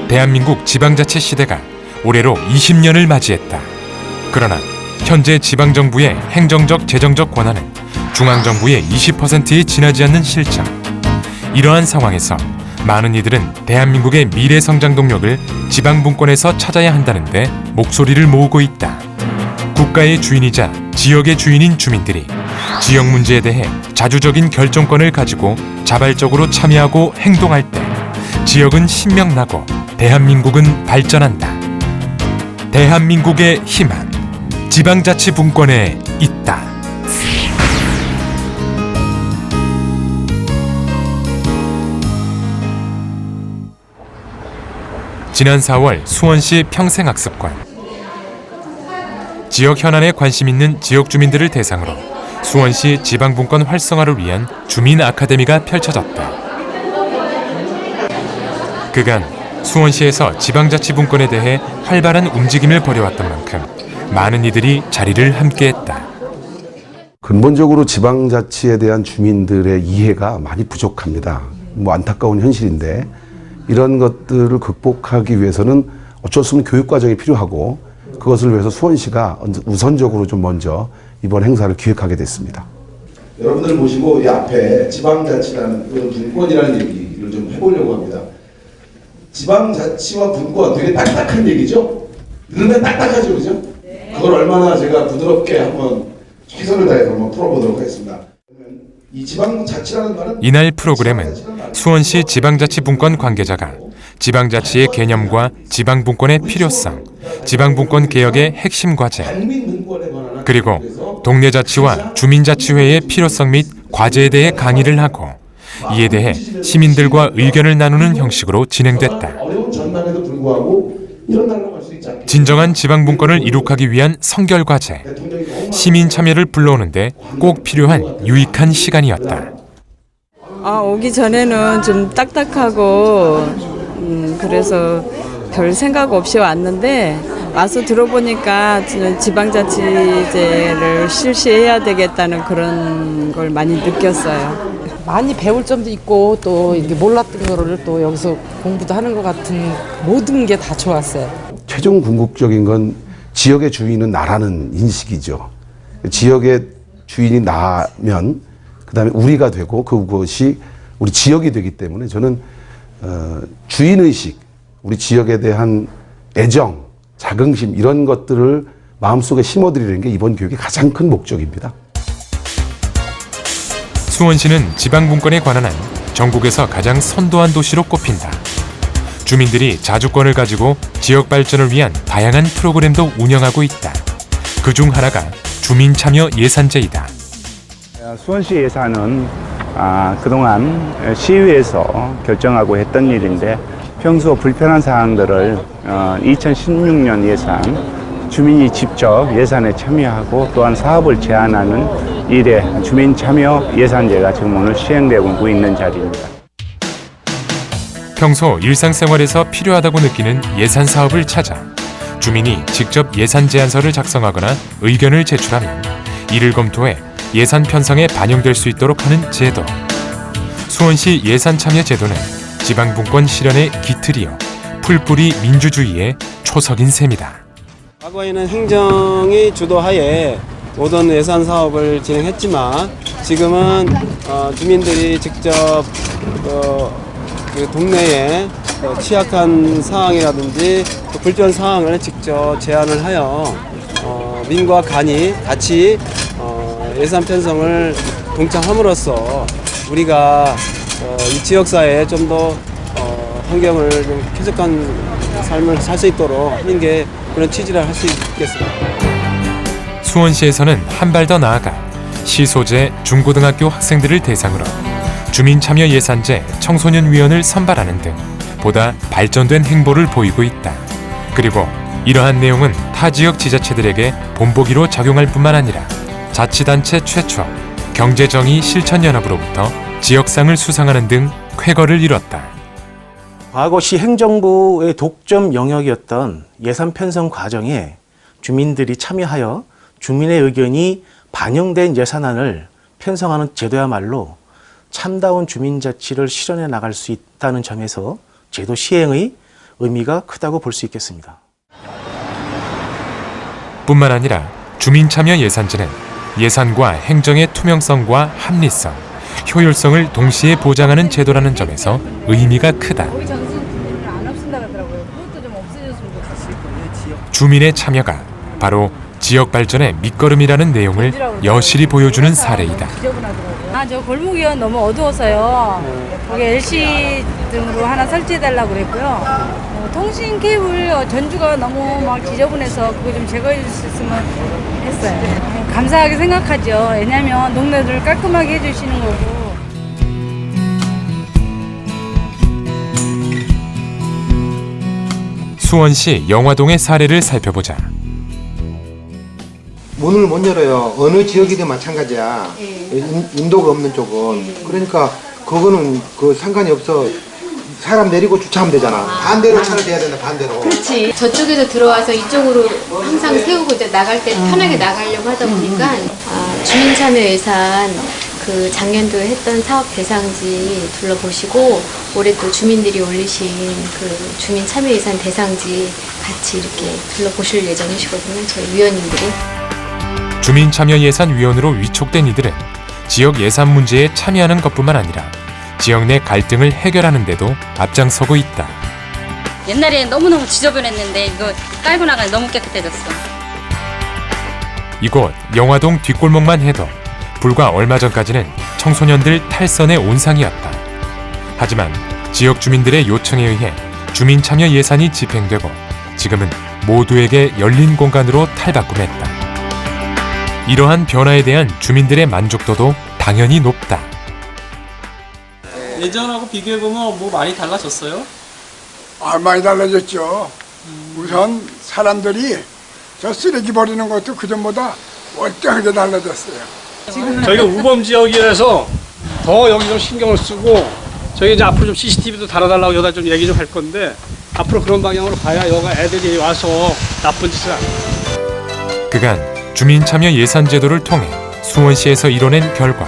대한민국 지방자치 시대가 올해로 20년을 맞이했다. 그러나 현재 지방정부의 행정적, 재정적 권한은 중앙정부의 20%에 지나지 않는 실정. 이러한 상황에서 많은 이들은 대한민국의 미래 성장 동력을 지방분권에서 찾아야 한다는데 목소리를 모으고 있다. 국가의 주인이자 지역의 주인인 주민들이 지역 문제에 대해 자주적인 결정권을 가지고 자발적으로 참여하고 행동할 때 지역은 신명나고 대한민국은 발전한다. 대한민국의 희망, 지방자치분권에 있다. 지난 4월 수원시 평생학습관. 지역 현안에 관심 있는 지역 주민들을 대상으로 수원시 지방분권 활성화를 위한 주민 아카데미가 펼쳐졌다. 그간 수원시에서 지방자치분권에 대해 활발한 움직임을 벌여왔던 만큼 많은 이들이 자리를 함께했다. 근본적으로 지방자치에 대한 주민들의 이해가 많이 부족합니다. 안타까운 현실인데 이런 것들을 극복하기 위해서는 어쩔 수 없는 교육과정이 필요하고 그것을 위해서 수원시가 우선적으로 좀 먼저 이번 행사를 기획하게 됐습니다. 여러분들 모시고 이 앞에 지방자치라는 그런 분권이라는 얘기를 좀 해보려고 합니다. 지방자치와 분권 되게 딱딱한 얘기죠? 들으면 딱딱하죠, 그죠? 네. 그걸 얼마나 제가 부드럽게 한번 최선을 다해서 한번 풀어보도록 하겠습니다. 이 지방자치라는 말은 이날 프로그램은 수원시 지방자치분권 관계자가 지방자치의 개념과 지방분권의 필요성, 지방분권 개혁의 핵심 과제, 그리고 동네자치와 주민자치회의 필요성 및 과제에 대해 강의를 하고 이에 대해 시민들과 의견을 나누는 형식으로 진행됐다. 진정한 지방분권을 이룩하기 위한 성결과제, 시민 참여를 불러오는데 꼭 필요한 유익한 시간이었다. 오기 전에는 좀 딱딱하고 그래서 별 생각 없이 왔는데 와서 들어보니까 지방자치제를 실시해야 되겠다는 그런 걸 많이 느꼈어요. 많이 배울 점도 있고 또 이렇게 몰랐던 거를 또 여기서 공부도 하는 것 같은 모든 게 다 좋았어요. 최종 궁극적인 건 지역의 주인은 나라는 인식이죠. 지역의 주인이 나면 그다음에 우리가 되고 그것이 우리 지역이 되기 때문에 저는 주인의식, 우리 지역에 대한 애정, 자긍심 이런 것들을 마음속에 심어드리는 게 이번 교육의 가장 큰 목적입니다. 수원시는 지방분권에 관한 한 전국에서 가장 선도한 도시로 꼽힌다. 주민들이 자주권을 가지고 지역 발전을 위한 다양한 프로그램도 운영하고 있다. 그중 하나가 주민참여 예산제이다. 수원시 예산은 그동안 시의회에서 결정하고 했던 일인데 평소 불편한 사항들을 2016년 예산 주민이 직접 예산에 참여하고 또한 사업을 제안하는 일에 주민참여 예산제가 지금 오늘 시행되고 있는 자리입니다. 평소 일상생활에서 필요하다고 느끼는 예산 사업을 찾아 주민이 직접 예산 제안서를 작성하거나 의견을 제출하면 이를 검토해 예산 편성에 반영될 수 있도록 하는 제도. 수원시 예산참여 제도는 지방분권 실현의 기틀이요 풀뿌리 민주주의의 초석인 셈이다. 과거에는 행정이 주도하에 모든 예산 사업을 진행했지만 지금은 주민들이 직접 그 동네에 취약한 상황이라든지 불편 상황을 직접 제안을 하여 민과 간이 같이 예산 편성을 동참함으로써 우리가 이 지역사회에 좀 더 환경을 좀 쾌적한 삶을 살 수 있도록 하는 게 그런 취지를 할 수 있겠습니다. 수원시에서는 한 발 더 나아가 시 소재 중고등학교 학생들을 대상으로 주민참여 예산제 청소년위원을 선발하는 등 보다 발전된 행보를 보이고 있다. 그리고 이러한 내용은 타 지역 지자체들에게 본보기로 작용할 뿐만 아니라 자치단체 최초 경제정의 실천연합으로부터 지역상을 수상하는 등 쾌거를 이뤘다. 과거 시 행정부의 독점 영역이었던 예산 편성 과정에 주민들이 참여하여 주민의 의견이 반영된 예산안을 편성하는 제도야말로 참다운 주민자치를 실현해 나갈 수 있다는 점에서 제도 시행의 의미가 크다고 볼 수 있겠습니다. 뿐만 아니라 주민참여 예산제는 예산과 행정의 투명성과 합리성, 효율성을 동시에 보장하는 제도라는 점에서 의미가 크다. 주민의 참여가 바로 지역 발전의 밑거름이라는 내용을 여실히 보여주는 사례이다. 저 골목이요 너무 어두워서요. 거기 LC 등으로 하나 설치해달라고 그랬고요. 통신 케이블 전주가 너무 막 지저분해서 그거 좀 제거해 주셨으면 했어요. 감사하게 생각하죠. 왜냐면 동네를 깔끔하게 해주시는 거고. 수원시 영화동의 사례를 살펴보자. 문을 못 열어요. 어느 지역이든 마찬가지야. 인도가 없는 쪽은. 그러니까 그거는 그 상관이 없어. 사람 내리고 주차하면 되잖아. 반대로 차를 대야 된다. 반대로. 그렇지. 저쪽에서 들어와서 이쪽으로 항상 세우고 이제 나갈 때 편하게 나가려고 하다 보니까 주민참여 예산 그 작년도에 했던 사업 대상지 둘러보시고 올해 또 주민들이 올리신 그 주민참여 예산 대상지 같이 이렇게 둘러보실 예정이시거든요. 저희 위원님들이. 주민참여예산위원으로 위촉된 이들은 지역 예산 문제에 참여하는 것뿐만 아니라 지역 내 갈등을 해결하는 데도 앞장서고 있다. 옛날에 너무너무 지저분했는데 이거 깔고 나가니 너무 깨끗해졌어. 이곳 영화동 뒷골목만 해도 불과 얼마 전까지는 청소년들 탈선의 온상이었다. 하지만 지역 주민들의 요청에 의해 주민참여 예산이 집행되고 지금은 모두에게 열린 공간으로 탈바꿈했다. 이러한 변화에 대한 주민들의 만족도도 당연히 높다. 예전하고 비교해보면 뭐 많이 달라졌어요? 많이 달라졌죠. 우선 사람들이 저 쓰레기 버리는 것도 그전보다 멀쩡하게 달라졌어요. 저희가 우범 지역이라서 더 여기 좀 신경을 쓰고 저희 이제 앞으로 좀 CCTV도 달아달라고 여기다 좀 얘기 좀 할 건데 앞으로 그런 방향으로 가야 여가 애들이 와서 나쁜 짓을 안 해요. 그간 주민참여 예산제도를 통해 수원시에서 이뤄낸 결과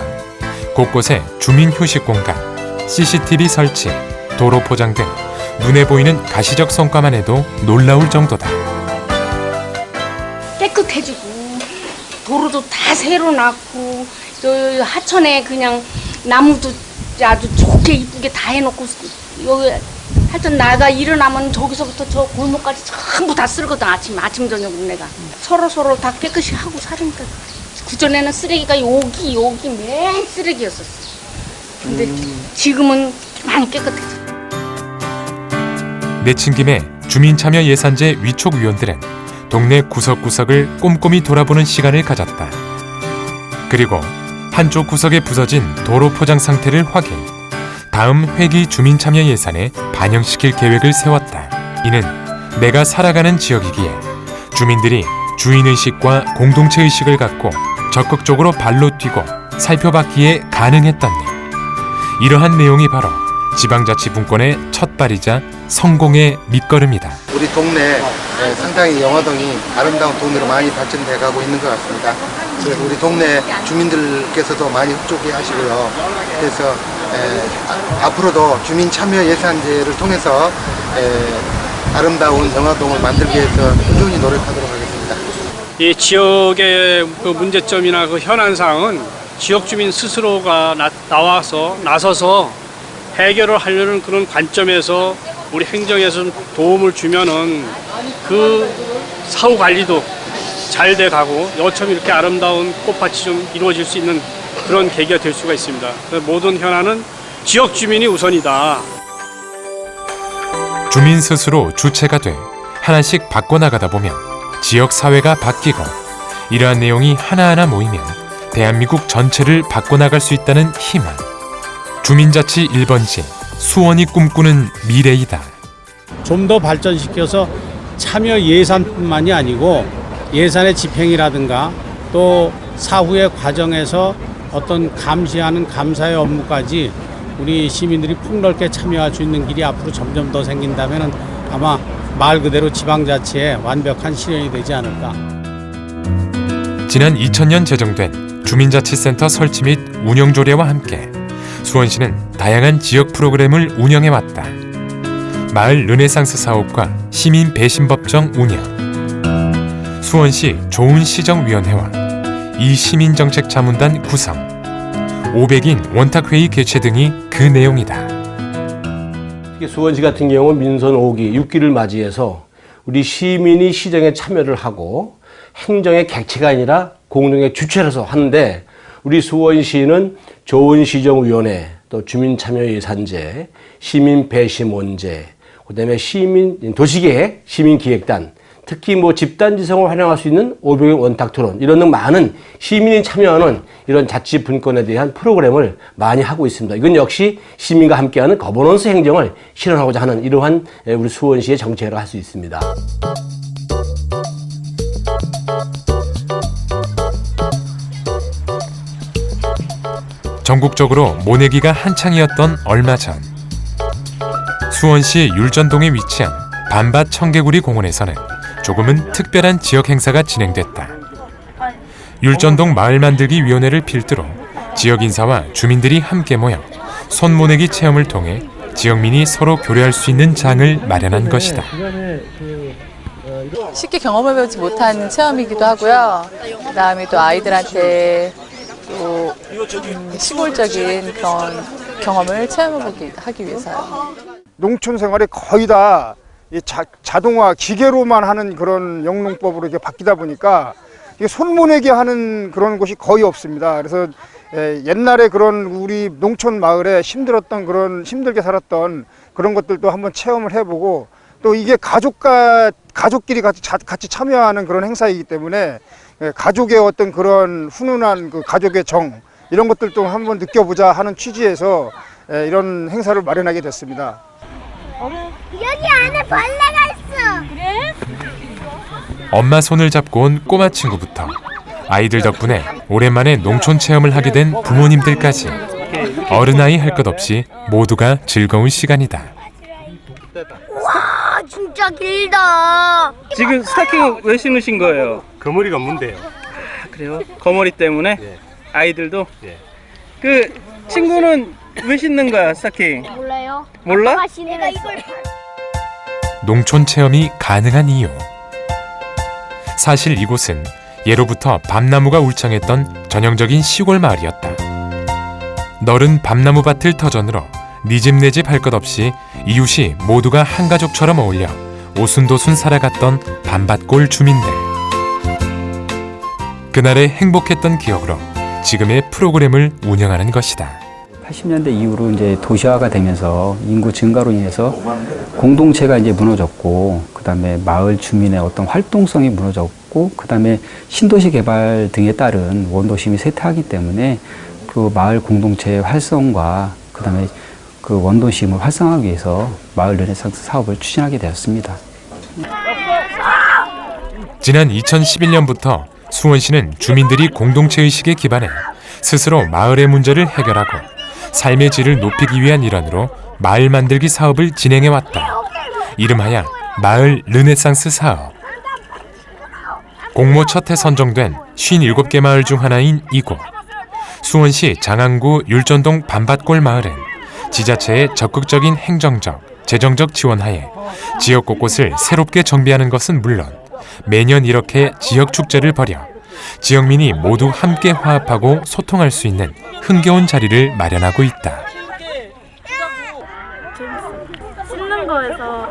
곳곳에 주민휴식 공간, CCTV 설치, 도로 포장 등 눈에 보이는 가시적 성과만 해도 놀라울 정도다. 깨끗해지고 도로도 다 새로 났고 저 하천에 그냥 나무도 아주 좋게 이쁘게 다 해놓고 여기 하여튼 나가 일어나면 저기서부터 저 골목까지 전부 다 쓸거든. 아침 저녁으로 내가 서로 다 깨끗이 하고 사니까. 그전에는 쓰레기가 여기 맨 쓰레기였었어. 근데 지금은 많이 깨끗해져. 내친 김에 주민참여 예산제 위촉위원들은 동네 구석구석을 꼼꼼히 돌아보는 시간을 가졌다. 그리고 한쪽 구석에 부서진 도로 포장 상태를 확인. 다음 회기 주민참여 예산에 반영시킬 계획을 세웠다. 이는 내가 살아가는 지역이기에 주민들이 주인의식과 공동체의식을 갖고 적극적으로 발로 뛰고 살펴봤기에 가능했던 일. 이러한 내용이 바로 지방자치분권의 첫발이자 성공의 밑거름이다. 우리 동네 상당히 영화동이 아름다운 동네로 많이 발전돼 가고 있는 것 같습니다. 그래서 우리 동네 주민들께서도 많이 흡족해 하시고요. 그래서 앞으로도 주민참여 예산제를 통해서 아름다운 영화동을 만들기 위해서 꾸준히 노력하도록 하겠습니다. 이 지역의 그 문제점이나 그 현안사항은 지역 주민 스스로가 나서서 해결을 하려는 그런 관점에서 우리 행정에서 좀 도움을 주면은 그 사후 관리도 잘 돼 가고 여처럼 이렇게 아름다운 꽃밭이 좀 이루어질 수 있는 그런 계기가 될 수가 있습니다. 모든 현안은 지역 주민이 우선이다. 주민 스스로 주체가 돼 하나씩 바꿔나가다 보면 지역 사회가 바뀌고 이러한 내용이 하나하나 모이면 대한민국 전체를 바꿔나갈 수 있다는 희망. 주민자치 1번지 수원이 꿈꾸는 미래이다. 좀 더 발전시켜서 참여 예산뿐만이 아니고 예산의 집행이라든가 또 사후의 과정에서 어떤 감시하는 감사의 업무까지 우리 시민들이 폭넓게 참여할 수 있는 길이 앞으로 점점 더 생긴다면 아마 말 그대로 지방자치의 완벽한 실현이 되지 않을까. 지난 2000년 제정된 주민자치센터 설치 및 운영 조례와 함께 수원시는 다양한 지역 프로그램을 운영해왔다. 마을 르네상스 사업과 시민 배심법정 운영, 수원시 좋은시정위원회와 이 시민정책자문단 구성, 500인 원탁회의 개최 등이 그 내용이다. 수원시 같은 경우는 민선 5기, 6기를 맞이해서 우리 시민이 시정에 참여를 하고 행정의 객체가 아니라 공동의 주체로서 하는데, 우리 수원시는 좋은시정위원회, 또 주민참여예산제, 시민배심원제, 그다음에 도시계획, 시민기획단, 특히 집단지성을 활용할 수 있는 500인 원탁토론, 이런 등 많은 시민이 참여하는 이런 자치 분권에 대한 프로그램을 많이 하고 있습니다. 이건 역시 시민과 함께하는 거버넌스 행정을 실현하고자 하는 이러한 우리 수원시의 정책이라고 할 수 있습니다. 전국적으로 모내기가 한창이었던 얼마 전, 수원시 율전동에 위치한 반밭 청개구리 공원에서는 조금은 특별한 지역 행사가 진행됐다. 율전동 마을만들기위원회를 필두로 지역 인사와 주민들이 함께 모여 손모내기 체험을 통해 지역민이 서로 교류할 수 있는 장을 마련한 것이다. 쉽게 경험해보지 못한 체험이기도 하고요. 그다음에 또 아이들한테 또 시골적인 그런 경험을 체험하기 위해서요. 농촌 생활이 거의 다 자동화, 기계로만 하는 그런 영농법으로 이렇게 바뀌다 보니까 손모내기 하는 그런 곳이 거의 없습니다. 그래서 옛날에 그런 우리 농촌 마을에 힘들게 살았던 그런 것들도 한번 체험을 해보고, 또 이게 가족끼리 같이 참여하는 그런 행사이기 때문에 가족의 어떤 그런 훈훈한 그 가족의 정, 이런 것들도 한번 느껴보자 하는 취지에서 이런 행사를 마련하게 됐습니다. 여기 안에 벌레가 있어. 그래? 엄마 손을 잡고 온 꼬마 친구부터 아이들 덕분에 오랜만에 농촌 체험을 하게 된 부모님들까지 어른아이 할 것 없이 모두가 즐거운 시간이다. 와, 진짜 길다. 지금 스타킹 왜 신으신 거예요? 거머리가 문대요. 그래요? 거머리 때문에? 아이들도? 그 친구는 왜 신는 거야, 스타킹? 몰라요. 몰라? 내가 이걸 농촌 체험이 가능한 이유. 사실 이곳은 예로부터 밤나무가 울창했던 전형적인 시골 마을이었다. 넓은 밤나무 밭을 터전으로 네 집 내 집 할 것 없이 이웃이 모두가 한 가족처럼 어울려 오순도순 살아갔던 밤밭골 주민들. 그날의 행복했던 기억으로 지금의 프로그램을 운영하는 것이다. 80년대 이후로 이제 도시화가 되면서 인구 증가로 인해서 공동체가 이제 무너졌고, 그다음에 마을 주민의 어떤 활동성이 무너졌고, 그다음에 신도시 개발 등에 따른 원도심이 쇠퇴하기 때문에 그 마을 공동체의 활성과 그다음에 그 원도심을 활성화하기 위해서 마을 르네상스 사업을 추진하게 되었습니다. 지난 2011년부터 수원시는 주민들이 공동체 의식에 기반해 스스로 마을의 문제를 해결하고 삶의 질을 높이기 위한 일환으로 마을 만들기 사업을 진행해왔다. 이름하여 마을 르네상스 사업. 공모 첫해 선정된 57개 마을 중 하나인 이곳. 수원시 장안구 율전동 밤밭골 마을은 지자체의 적극적인 행정적, 재정적 지원하에 지역 곳곳을 새롭게 정비하는 것은 물론 매년 이렇게 지역 축제를 벌여 지역민이 모두 함께 화합하고 소통할 수 있는 흥겨운 자리를 마련하고 있다. 씻는 거에서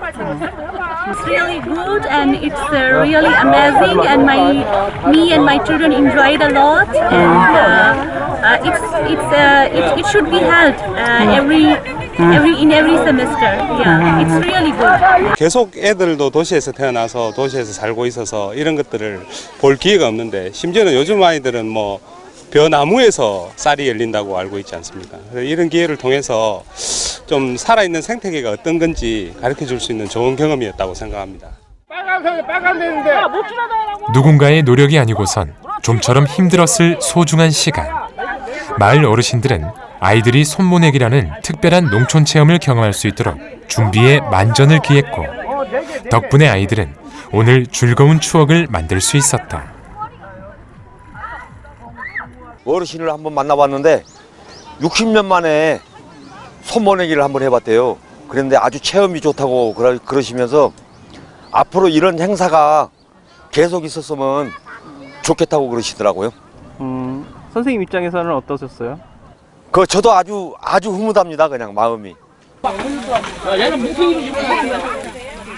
It's really good and it's really amazing and me and my children enjoyed a lot and it should be held in every semester. Yeah, it's really good. 계속 애들도 도시에서 태어나서 도시에서 살고 있어서 이런 것들을 볼 기회가 없는데, 심지어는 요즘 아이들은 벼나무에서 쌀이 열린다고 알고 있지 않습니까? 이런 기회를 통해서 좀 살아있는 생태계가 어떤 건지 가르쳐줄 수 있는 좋은 경험이었다고 생각합니다. 누군가의 노력이 아니고선 좀처럼 힘들었을 소중한 시간. 마을 어르신들은 아이들이 손모내기라는 특별한 농촌 체험을 경험할 수 있도록 준비에 만전을 기했고, 덕분에 아이들은 오늘 즐거운 추억을 만들 수 있었다. 어르신을 한번 만나봤는데 60년 만에 손모내기를 한번 해봤대요. 그런데 아주 체험이 좋다고 그러시면서 앞으로 이런 행사가 계속 있었으면 좋겠다고 그러시더라고요. 선생님 입장에서는 어떠셨어요? 저도 아주 흐뭇합니다. 그냥 마음이.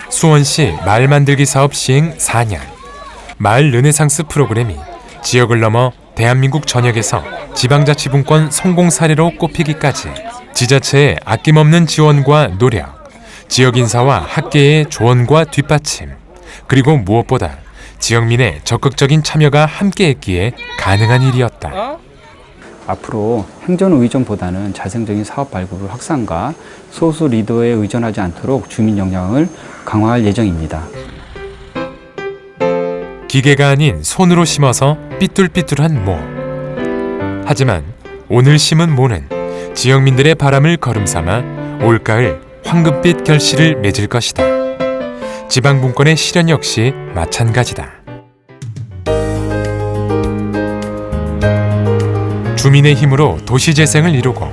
수원시 마을 만들기 사업 시행 4년. 마을 르네상스 프로그램이 지역을 넘어 대한민국 전역에서 지방자치분권 성공 사례로 꼽히기까지 지자체의 아낌없는 지원과 노력, 지역 인사와 학계의 조언과 뒷받침, 그리고 무엇보다 지역민의 적극적인 참여가 함께했기에 가능한 일이었다. 앞으로 행정 의존보다는 자생적인 사업 발굴 확산과 소수 리더에 의존하지 않도록 주민 역량을 강화할 예정입니다. 기계가 아닌 손으로 심어서 삐뚤삐뚤한 모. 하지만 오늘 심은 모는 지역민들의 바람을 걸음삼아 올가을 황금빛 결실을 맺을 것이다. 지방분권의 실현 역시 마찬가지다. 주민의 힘으로 도시재생을 이루고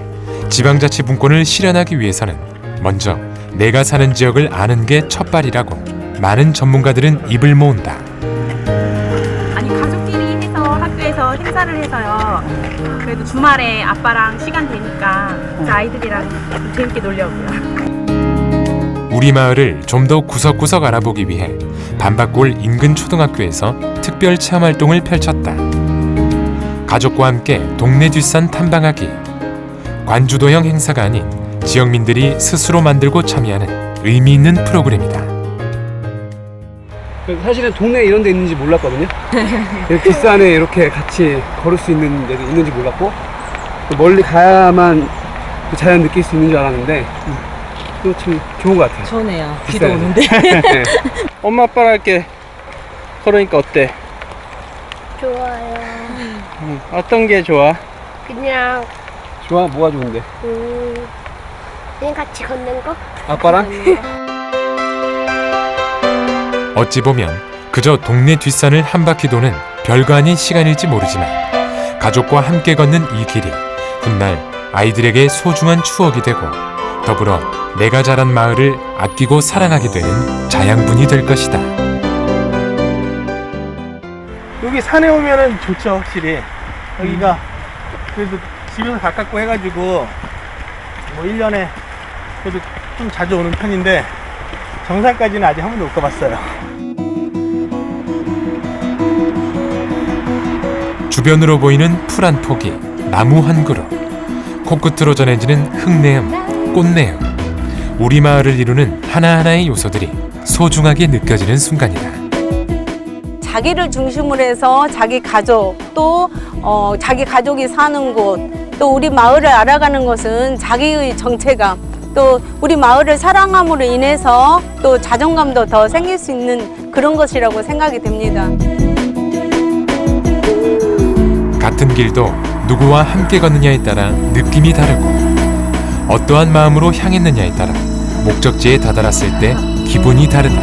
지방자치분권을 실현하기 위해서는 먼저 내가 사는 지역을 아는 게 첫발이라고 많은 전문가들은 입을 모은다. 아니 가족끼리 해서 학교에서 행사를 해서요. 그래도 주말에 아빠랑 시간 되니까 아이들이랑 좀 재밌게 놀려고요. 우리 마을을 좀 더 구석구석 알아보기 위해 반박골 인근 초등학교에서 특별 체험활동을 펼쳤다. 가족과 함께 동네 뒷산 탐방하기. 관주도형 행사가 아닌 지역민들이 스스로 만들고 참여하는 의미 있는 프로그램이다. 사실은 동네에 이런 데 있는지 몰랐거든요. 뒷산에 이렇게 같이 걸을 수 있는 데도 있는지 몰랐고 멀리 가야만 그 자연 느낄 수 있는 줄 알았는데 또 참 좋은 것 같아요. 좋네요. 비도 오는데. 네. 엄마 아빠랑 이렇게 걸으니까 어때? 좋아요. 어떤 게 좋아? 그냥 좋아? 뭐가 좋은데? 그냥 같이 걷는 거? 아빠랑? 어찌 보면 그저 동네 뒷산을 한 바퀴 도는 별거 아닌 시간일지 모르지만 가족과 함께 걷는 이 길이 훗날 아이들에게 소중한 추억이 되고 더불어 내가 자란 마을을 아끼고 사랑하게 되는 자양분이 될 것이다. 여기 산에 오면은 좋죠, 확실히. 여기가 그래도 집에서 가깝고 해가지고 뭐 1년에 그래도 좀 자주 오는 편인데 정상까지는 아직 한 번도 못 가봤어요. 주변으로 보이는 풀 한 포기, 나무 한 그루, 코끝으로 전해지는 흙내음, 꽃내음, 우리 마을을 이루는 하나하나의 요소들이 소중하게 느껴지는 순간이다. 자기를 중심으로 해서 자기 가족, 또 자기 가족이 사는 곳, 또 우리 마을을 알아가는 것은 자기의 정체감, 또 우리 마을을 사랑함으로 인해서 또 자존감도 더 생길 수 있는 그런 것이라고 생각이 됩니다. 같은 길도 누구와 함께 걷느냐에 따라 느낌이 다르고 어떠한 마음으로 향했느냐에 따라 목적지에 다다랐을 때 기분이 다르다.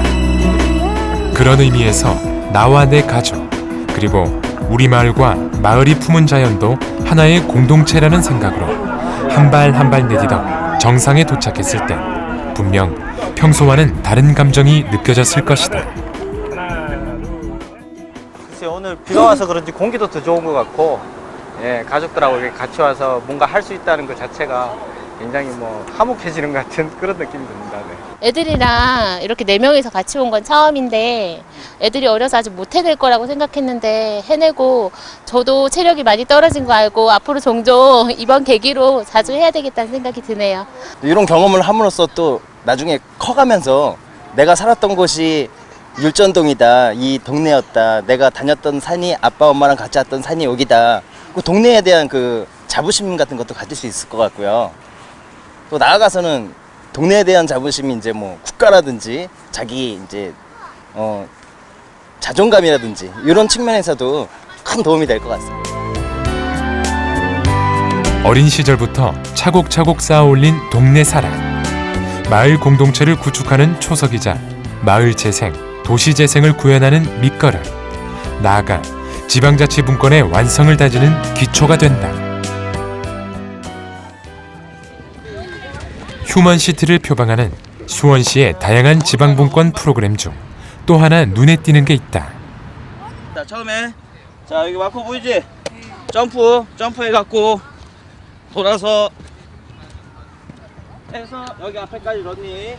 그런 의미에서 나와 내 가족, 그리고 우리 마을과 마을이 품은 자연도 하나의 공동체라는 생각으로 한 발 한 발 내딛어 정상에 도착했을 때 분명 평소와는 다른 감정이 느껴졌을 것이다. 글쎄 오늘 비가 와서 그런지 공기도 더 좋은 것 같고 가족들하고 이렇게 같이 와서 뭔가 할 수 있다는 것 자체가 굉장히 뭐 화목해지는 것 같은 그런 느낌이 듭니다. 네. 애들이랑 이렇게 4명이서 같이 온 건 처음인데 애들이 어려서 아직 못 해낼 거라고 생각했는데 해내고 저도 체력이 많이 떨어진 거 알고 앞으로 종종 이번 계기로 자주 해야 되겠다는 생각이 드네요. 이런 경험을 함으로써 또 나중에 커가면서 내가 살았던 곳이 율전동이다, 이 동네였다, 내가 다녔던 산이 아빠 엄마랑 같이 왔던 산이 여기다, 그 동네에 대한 그 자부심 같은 것도 가질 수 있을 것 같고요. 또 나아가서는 동네에 대한 자부심이 이제 뭐 국가라든지 자기 이제 자존감이라든지 이런 측면에서도 큰 도움이 될 것 같습니다. 어린 시절부터 차곡차곡 쌓아올린 동네 사랑, 마을 공동체를 구축하는 초석이자 마을 재생, 도시 재생을 구현하는 밑거름, 나아가 지방자치분권의 완성을 다지는 기초가 된다. 휴먼시티를 표방하는 수원시의 다양한 지방분권 프로그램 중 또 하나 눈에 띄는 게 있다. 자, 처음에 자 여기 마커 보이지? 점프해갖고 돌아서 해서 여기 앞에까지 런닝.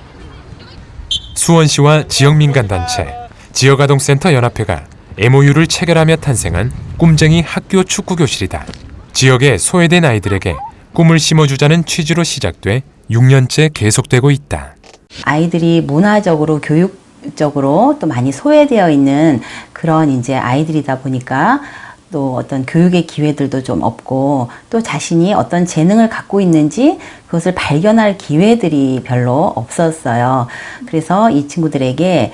수원시와 지역민간단체 지역아동센터 연합회가 MOU를 체결하며 탄생한 꿈쟁이 학교 축구교실이다. 지역의 소외된 아이들에게 꿈을 심어주자는 취지로 시작돼 6년째 계속되고 있다. 아이들이 문화적으로 교육적으로 또 많이 소외되어 있는 그런 이제 아이들이다 보니까 또 어떤 교육의 기회들도 좀 없고 또 자신이 어떤 재능을 갖고 있는지 그것을 발견할 기회들이 별로 없었어요. 그래서 이 친구들에게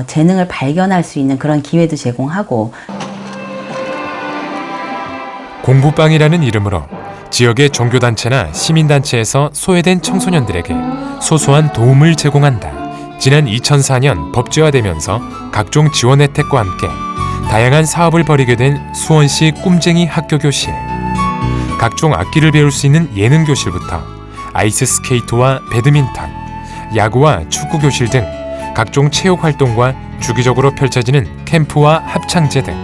재능을 발견할 수 있는 그런 기회도 제공하고 공부방이라는 이름으로 지역의 종교단체나 시민단체에서 소외된 청소년들에게 소소한 도움을 제공한다. 지난 2004년 법제화되면서 각종 지원 혜택과 함께 다양한 사업을 벌이게 된 수원시 꿈쟁이 학교교실. 각종 악기를 배울 수 있는 예능교실부터 아이스 스케이트와 배드민턴, 야구와 축구교실 등 각종 체육활동과 주기적으로 펼쳐지는 캠프와 합창제 등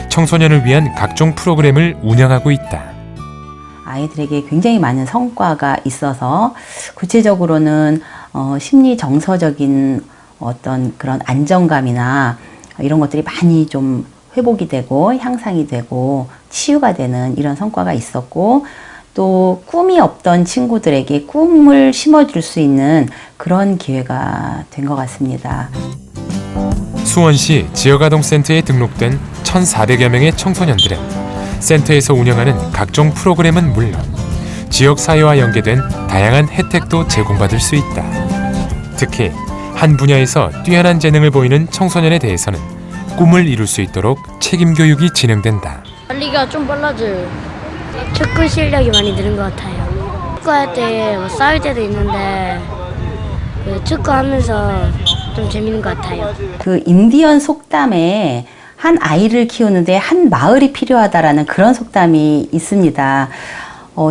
청소년을 위한 각종 프로그램을 운영하고 있다. 아이들에게 굉장히 많은 성과가 있어서 구체적으로는 심리 정서적인 어떤 그런 안정감이나 이런 것들이 많이 좀 회복이 되고 향상이 되고 치유가 되는 이런 성과가 있었고 또 꿈이 없던 친구들에게 꿈을 심어줄 수 있는 그런 기회가 된 것 같습니다. 수원시 지역아동센터에 등록된 1,400여 명의 청소년들은 센터에서 운영하는 각종 프로그램은 물론 지역사회와 연계된 다양한 혜택도 제공받을 수 있다. 특히 한 분야에서 뛰어난 재능을 보이는 청소년에 대해서는 꿈을 이룰 수 있도록 책임 교육이 진행된다. 빨리가 좀 빨라져요. 축구 실력이 많이 늘은 것 같아요. 축구할 때 싸울 때도 있는데 축구하면서 좀 재밌는 것 같아요. 그 인디언 속담에 한 아이를 키우는데 한 마을이 필요하다라는 그런 속담이 있습니다.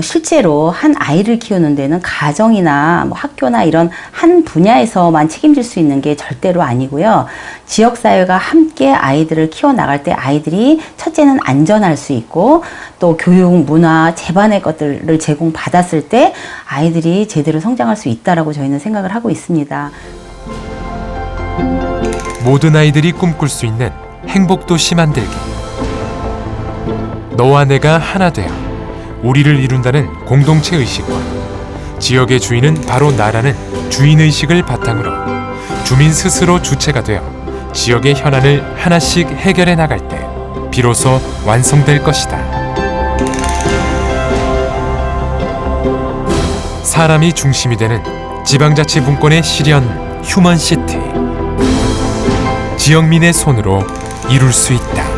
실제로 한 아이를 키우는 데는 가정이나 뭐 학교나 이런 한 분야에서만 책임질 수 있는 게 절대로 아니고요. 지역사회가 함께 아이들을 키워나갈 때 아이들이 첫째는 안전할 수 있고 또 교육, 문화, 재반의 것들을 제공받았을 때 아이들이 제대로 성장할 수 있다라고 저희는 생각을 하고 있습니다. 모든 아이들이 꿈꿀 수 있는 행복도시 만들기. 너와 내가 하나 되어 우리를 이룬다는 공동체 의식과 지역의 주인은 바로 나라는 주인의식을 바탕으로 주민 스스로 주체가 되어 지역의 현안을 하나씩 해결해 나갈 때 비로소 완성될 것이다. 사람이 중심이 되는 지방자치분권의 실현 휴먼시티. 지역민의 손으로 이룰 수 있다.